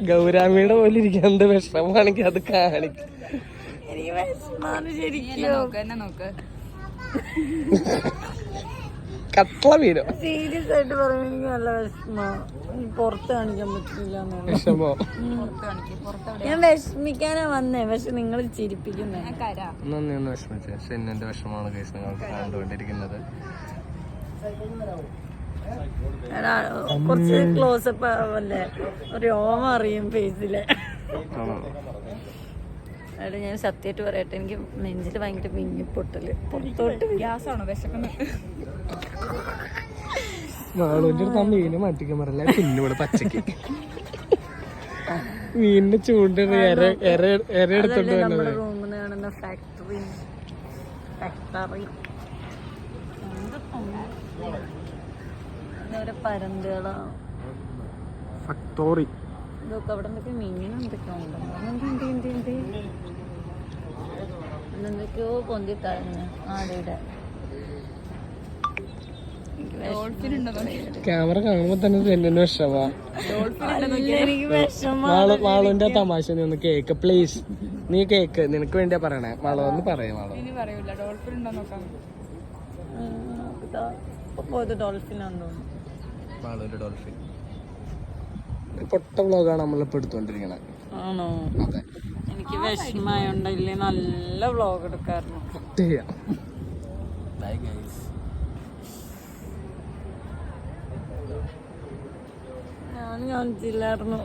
ഗൗരാമിയുടെ പോലെ ഇരിക്കാൻ എന്ത് വിഷമമാണെങ്കിൽ അത് കാണിക്കും. കട്ട്ള വീരോ സീരിയസ് ആയിട്ട് പറയുമ്പോൾ എനിക്ക് നല്ല വിഷമോ. പുറത്ത് കാണിക്കാൻ പറ്റില്ല. വിഷമോ? ഞാൻ വിഷമിക്കാനാ വന്നേ, പക്ഷെ നിങ്ങൾ ചിരിപ്പിക്കുന്നേ. നന്ദി ഒന്ന് വിഷമിച്ചേ. ഷെന്നിന്റെ വിഷമമാണ് കേസ് നിങ്ങൾക്ക് കണ്ടുകൊണ്ടിരിക്കുന്നത്. കുറച്ച് ക്ലോസപ്പ് ആവല്ലേ, ഒരു ഓമ അറിയും ഫേസില്. അവിടെ ഞാൻ സത്യമായിട്ട് പറയട്ടെ, എനിക്ക് നെഞ്ചില് ഭയങ്കര പിഞ്ഞിപ്പൊട്ടല്. പുറത്തോട്ട് ഗ്യാസാണോ വിശക്കുന്നത്? മാളൂന്റെ അടുത്ത് ആ മീനെ മാറ്റിക്കാൻ പറയല. പിന്നോട് പച്ചക്ക് മീനിന്റെ ചൂണ്ട് എടുത്തോണ്ട് നമ്മുടെ റൂമിൽ നിന്ന് കാണുന്ന ഫാക്ടറി പരന്തുകളാണ്. ഫാക്ടറി ഇതൊക്കെ അവിടെ എന്തൊക്കെ മീൻ എന്തൊക്കെയോ ഉണ്ടോ, എന്തൊക്കെയോ പൊന്തി തഴഞ്ഞ് ആടയുടെ. ക്യാമറ കാണുമ്പോ തന്നെ ഷെന്നിന് വിഷമാ. മാളുവിന്റെ തമാശ നീ ഒന്ന് കേക്ക് പ്ലീസ്. നീ കേക്ക്, നിനക്ക് വേണ്ടിയാ പറയണേ. മാളു ഒന്ന് പറയാം. മാളുവിന്റെ ഡോൾഫിൻ പൊട്ട വ്ളോഗാണ് നമ്മളിപ്പോ എടുത്തോണ്ടിരിക്കണേ. ആണോ? എനിക്ക് വിഷമായോണ്ടല്ലേ നല്ല വ്ളോഗ് എടുക്കാറുണ്ട്. ഞാൻ കാണിച്ചില്ലായിരുന്നു.